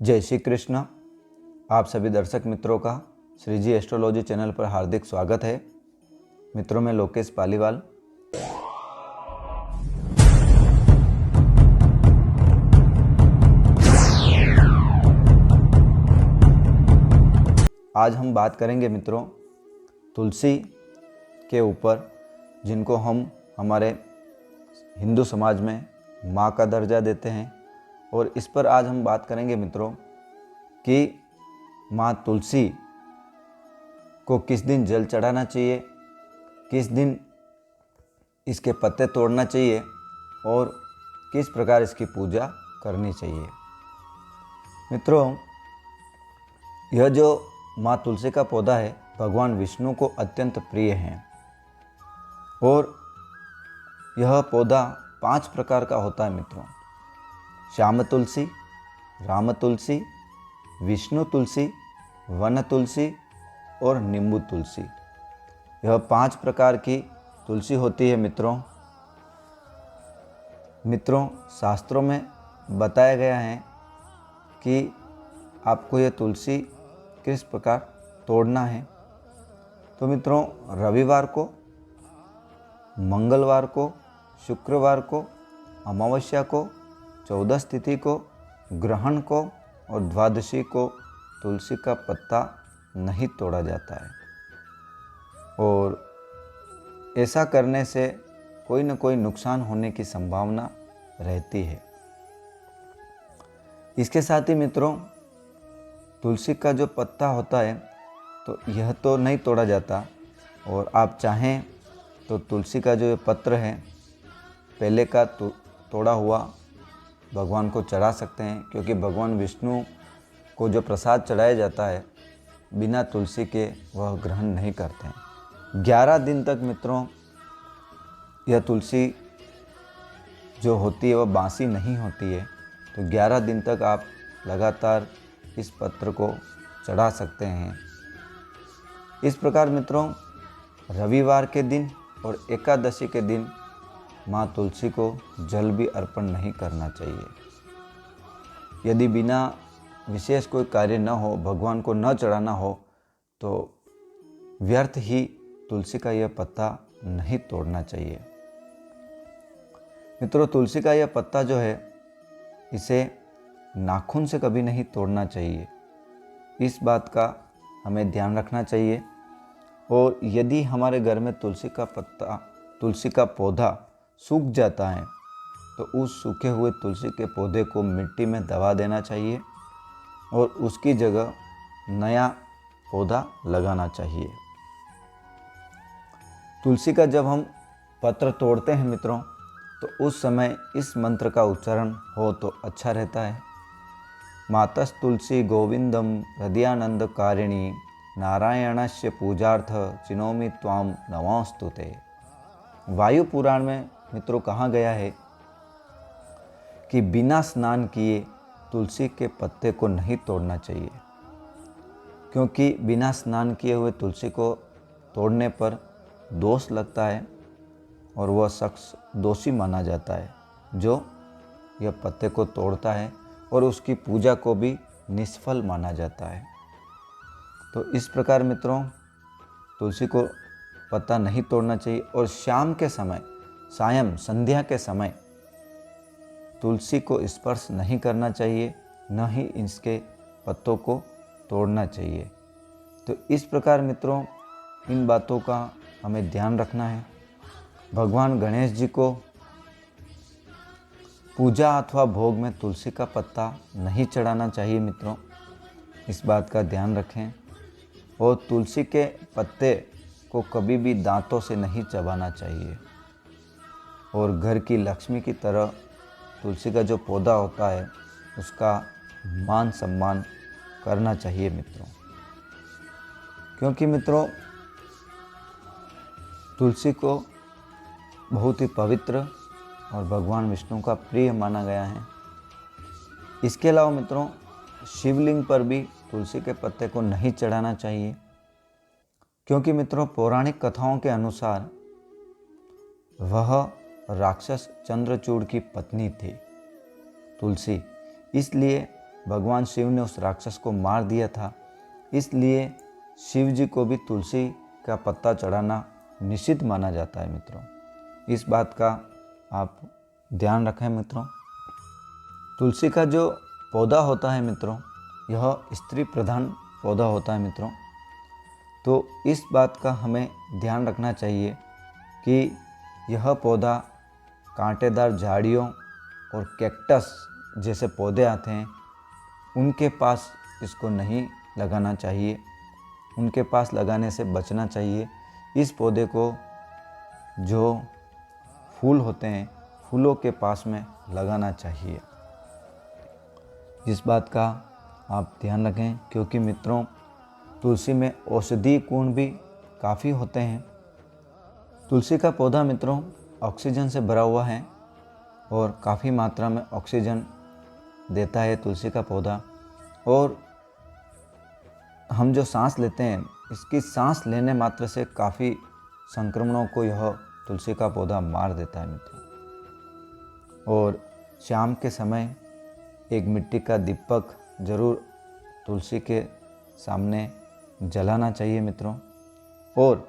जय श्री कृष्ण। आप सभी दर्शक मित्रों का श्री जी एस्ट्रोलॉजी चैनल पर हार्दिक स्वागत है। मित्रों, मैं लोकेश पालीवाल। आज हम बात करेंगे मित्रों तुलसी के ऊपर, जिनको हम हमारे हिंदू समाज में माँ का दर्जा देते हैं। और इस पर आज हम बात करेंगे मित्रों कि माँ तुलसी को किस दिन जल चढ़ाना चाहिए, किस दिन इसके पत्ते तोड़ना चाहिए और किस प्रकार इसकी पूजा करनी चाहिए। मित्रों, यह जो माँ तुलसी का पौधा है भगवान विष्णु को अत्यंत प्रिय है और यह पौधा 5 प्रकार का होता है मित्रों। श्याम तुलसी, राम तुलसी, विष्णु तुलसी, वन तुलसी और नींबू तुलसी। यह 5 प्रकार की तुलसी होती है मित्रों, शास्त्रों में बताया गया है कि आपको यह तुलसी किस प्रकार तोड़ना है। तो मित्रों, रविवार को, मंगलवार को, शुक्रवार को, अमावस्या को, 14 तिथि को, ग्रहण को और द्वादशी को तुलसी का पत्ता नहीं तोड़ा जाता है। और ऐसा करने से कोई न कोई नुकसान होने की संभावना रहती है। इसके साथ ही मित्रों, तुलसी का जो पत्ता होता है तो यह तो नहीं तोड़ा जाता, और आप चाहें तो तुलसी का जो पत्र है पहले का तोड़ा हुआ भगवान को चढ़ा सकते हैं, क्योंकि भगवान विष्णु को जो प्रसाद चढ़ाया जाता है बिना तुलसी के वह ग्रहण नहीं करते हैं। 11 दिन तक मित्रों यह तुलसी जो होती है वह बासी नहीं होती है, तो 11 दिन तक आप लगातार इस पत्र को चढ़ा सकते हैं। इस प्रकार मित्रों, रविवार के दिन और एकादशी के दिन माँ तुलसी को जल भी अर्पण नहीं करना चाहिए। यदि बिना विशेष कोई कार्य न हो, भगवान को न चढ़ाना हो, तो व्यर्थ ही तुलसी का यह पत्ता नहीं तोड़ना चाहिए। मित्रों, तुलसी का यह पत्ता जो है इसे नाखून से कभी नहीं तोड़ना चाहिए। इस बात का हमें ध्यान रखना चाहिए। और यदि हमारे घर में तुलसी का पौधा सूख जाता है तो उस सूखे हुए तुलसी के पौधे को मिट्टी में दबा देना चाहिए और उसकी जगह नया पौधा लगाना चाहिए। तुलसी का जब हम पत्र तोड़ते हैं मित्रों, तो उस समय इस मंत्र का उच्चारण हो तो अच्छा रहता है। मातस तुलसी गोविंदम हृदयानंद कारिणी नारायणस्य पूजार्थ चिनोमि त्वाम नमोस्तुते। वायु पुराण में मित्रों कहा गया है कि बिना स्नान किए तुलसी के पत्ते को नहीं तोड़ना चाहिए, क्योंकि बिना स्नान किए हुए तुलसी को तोड़ने पर दोष लगता है और वह शख्स दोषी माना जाता है जो यह पत्ते को तोड़ता है, और उसकी पूजा को भी निष्फल माना जाता है। तो इस प्रकार मित्रों, तुलसी को पत्ता नहीं तोड़ना चाहिए। और शाम के समय, सायं संध्या के समय तुलसी को स्पर्श नहीं करना चाहिए, न ही इसके पत्तों को तोड़ना चाहिए। तो इस प्रकार मित्रों, इन बातों का हमें ध्यान रखना है। भगवान गणेश जी को पूजा अथवा भोग में तुलसी का पत्ता नहीं चढ़ाना चाहिए मित्रों, इस बात का ध्यान रखें। और तुलसी के पत्ते को कभी भी दांतों से नहीं चबाना चाहिए। और घर की लक्ष्मी की तरह तुलसी का जो पौधा होता है उसका मान सम्मान करना चाहिए मित्रों, क्योंकि मित्रों तुलसी को बहुत ही पवित्र और भगवान विष्णु का प्रिय माना गया है। इसके अलावा मित्रों, शिवलिंग पर भी तुलसी के पत्ते को नहीं चढ़ाना चाहिए, क्योंकि मित्रों पौराणिक कथाओं के अनुसार वह राक्षस चंद्रचूड़ की पत्नी थी तुलसी, इसलिए भगवान शिव ने उस राक्षस को मार दिया था, इसलिए शिव जी को भी तुलसी का पत्ता चढ़ाना निषिद्ध माना जाता है मित्रों। इस बात का आप ध्यान रखें मित्रों। तुलसी का जो पौधा होता है मित्रों, यह स्त्री प्रधान पौधा होता है मित्रों। तो इस बात का हमें ध्यान रखना चाहिए कि यह पौधा कांटेदार झाड़ियों और कैक्टस जैसे पौधे आते हैं, उनके पास इसको नहीं लगाना चाहिए, उनके पास लगाने से बचना चाहिए। इस पौधे को जो फूल होते हैं, फूलों के पास में लगाना चाहिए। इस बात का आप ध्यान रखें, क्योंकि मित्रों तुलसी में औषधीय गुण भी काफ़ी होते हैं। तुलसी का पौधा मित्रों ऑक्सीजन से भरा हुआ है और काफ़ी मात्रा में ऑक्सीजन देता है तुलसी का पौधा। और हम जो सांस लेते हैं, इसकी सांस लेने मात्र से काफ़ी संक्रमणों को यह तुलसी का पौधा मार देता है मित्रों। और शाम के समय एक मिट्टी का दीपक जरूर तुलसी के सामने जलाना चाहिए मित्रों। और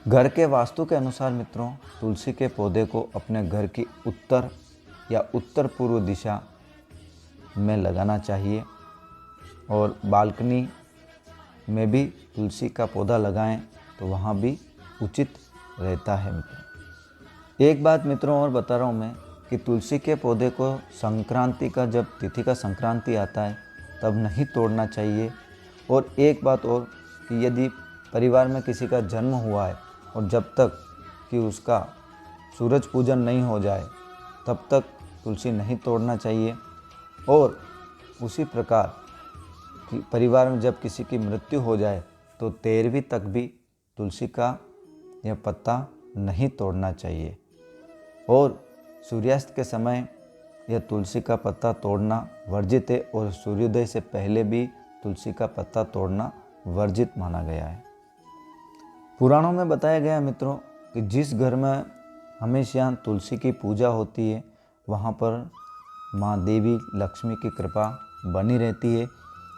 घर के वास्तु के अनुसार मित्रों तुलसी के पौधे को अपने घर की उत्तर या उत्तर पूर्व दिशा में लगाना चाहिए। और बालकनी में भी तुलसी का पौधा लगाएं तो वहाँ भी उचित रहता है मित्रों। एक बात मित्रों और बता रहा हूँ मैं कि तुलसी के पौधे को संक्रांति का, जब तिथि का संक्रांति आता है तब नहीं तोड़ना चाहिए। और एक बात और कि यदि परिवार में किसी का जन्म हुआ है और जब तक कि उसका सूरज पूजन नहीं हो जाए तब तक तुलसी नहीं तोड़ना चाहिए। और उसी प्रकार कि परिवार में जब किसी की मृत्यु हो जाए तो 13वीं तक भी तुलसी का यह पत्ता नहीं तोड़ना चाहिए। और सूर्यास्त के समय यह तुलसी का पत्ता तोड़ना वर्जित है और सूर्योदय से पहले भी तुलसी का पत्ता तोड़ना वर्जित माना गया है। पुराणों में बताया गया है मित्रों कि जिस घर में हमेशा तुलसी की पूजा होती है वहाँ पर माँ देवी लक्ष्मी की कृपा बनी रहती है।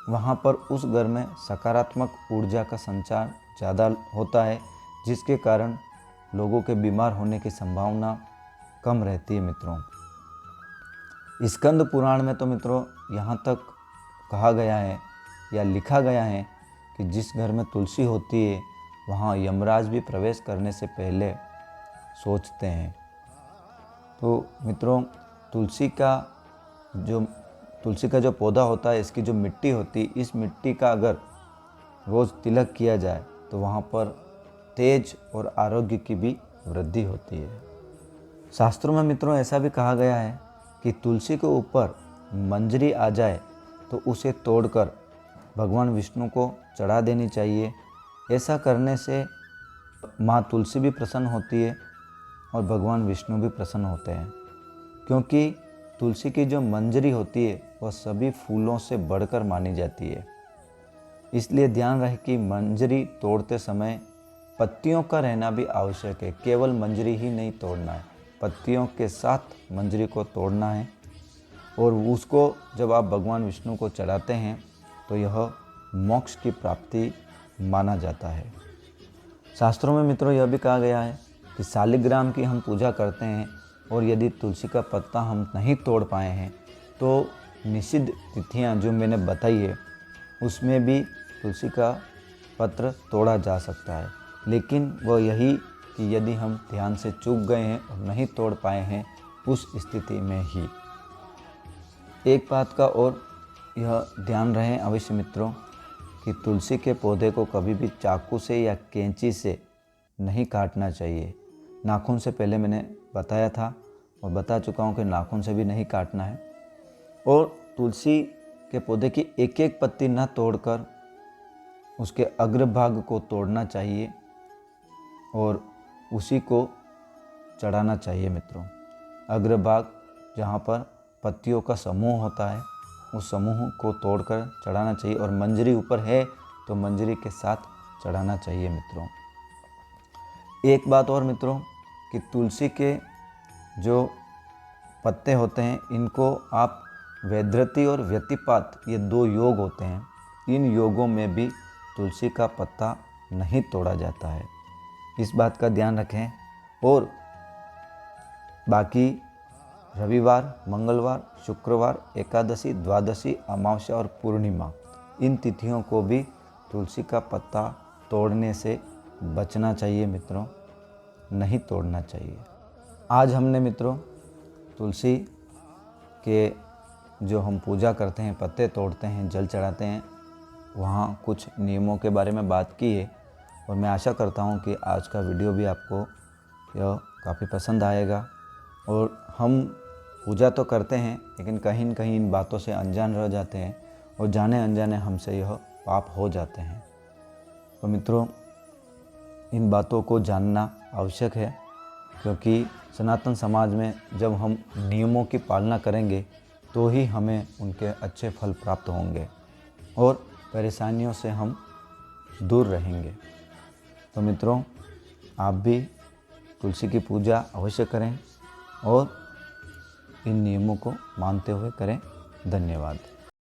वहाँ पर उस घर में सकारात्मक ऊर्जा का संचार ज़्यादा होता है, जिसके कारण लोगों के बीमार होने की संभावना कम रहती है मित्रों। स्कंद पुराण में तो मित्रों यहाँ तक कहा गया है या लिखा गया है कि जिस घर में तुलसी होती है वहाँ यमराज भी प्रवेश करने से पहले सोचते हैं। तो मित्रों तुलसी का जो पौधा होता है, इसकी जो मिट्टी होती है, इस मिट्टी का अगर रोज़ तिलक किया जाए तो वहाँ पर तेज और आरोग्य की भी वृद्धि होती है। शास्त्रों में मित्रों ऐसा भी कहा गया है कि तुलसी के ऊपर मंजरी आ जाए तो उसे तोड़कर भगवान विष्णु को चढ़ा देनी चाहिए। ऐसा करने से माँ तुलसी भी प्रसन्न होती है और भगवान विष्णु भी प्रसन्न होते हैं, क्योंकि तुलसी की जो मंजरी होती है वह सभी फूलों से बढ़कर मानी जाती है। इसलिए ध्यान रहे कि मंजरी तोड़ते समय पत्तियों का रहना भी आवश्यक है। केवल मंजरी ही नहीं तोड़ना है, पत्तियों के साथ मंजरी को तोड़ना है। और उसको जब आप भगवान विष्णु को चढ़ाते हैं तो यह मोक्ष की प्राप्ति माना जाता है। शास्त्रों में मित्रों यह भी कहा गया है कि शालिग्राम की हम पूजा करते हैं और यदि तुलसी का पत्ता हम नहीं तोड़ पाए हैं तो निषिद्ध तिथियां जो मैंने बताई है उसमें भी तुलसी का पत्र तोड़ा जा सकता है। लेकिन वह यही कि यदि हम ध्यान से चूक गए हैं और नहीं तोड़ पाए हैं उस स्थिति में ही। एक बात का और यह ध्यान रहे अवश्य मित्रों कि तुलसी के पौधे को कभी भी चाकू से या कैंची से नहीं काटना चाहिए। नाखून से पहले मैंने बताया था और बता चुका हूँ कि नाखून से भी नहीं काटना है। और तुलसी के पौधे की एक एक पत्ती न तोड़कर उसके अग्रभाग को तोड़ना चाहिए और उसी को चढ़ाना चाहिए मित्रों। अग्रभाग जहाँ पर पत्तियों का समूह होता है उस समूह को तोड़कर चढ़ाना चाहिए। और मंजरी ऊपर है तो मंजरी के साथ चढ़ाना चाहिए मित्रों। एक बात और मित्रों कि तुलसी के जो पत्ते होते हैं इनको आप वैधृति और व्यतिपात ये 2 योग होते हैं। इन योगों में भी तुलसी का पत्ता नहीं तोड़ा जाता है, इस बात का ध्यान रखें। और बाकी रविवार, मंगलवार, शुक्रवार, एकादशी, द्वादशी, अमावस्या और पूर्णिमा, इन तिथियों को भी तुलसी का पत्ता तोड़ने से बचना चाहिए मित्रों, नहीं तोड़ना चाहिए। आज हमने मित्रों तुलसी के जो हम पूजा करते हैं, पत्ते तोड़ते हैं, जल चढ़ाते हैं, वहाँ कुछ नियमों के बारे में बात की है। और मैं आशा करता हूँ कि आज का वीडियो भी आपको यह काफ़ी पसंद आएगा। और हम पूजा तो करते हैं लेकिन कहीं न कहीं इन बातों से अनजान रह जाते हैं और जाने अनजाने हमसे यह पाप हो जाते हैं। तो मित्रों, इन बातों को जानना आवश्यक है, क्योंकि सनातन समाज में जब हम नियमों की पालना करेंगे तो ही हमें उनके अच्छे फल प्राप्त होंगे और परेशानियों से हम दूर रहेंगे। तो मित्रों, आप भी तुलसी की पूजा अवश्य करें और इन नियमों को मानते हुए करें। धन्यवाद।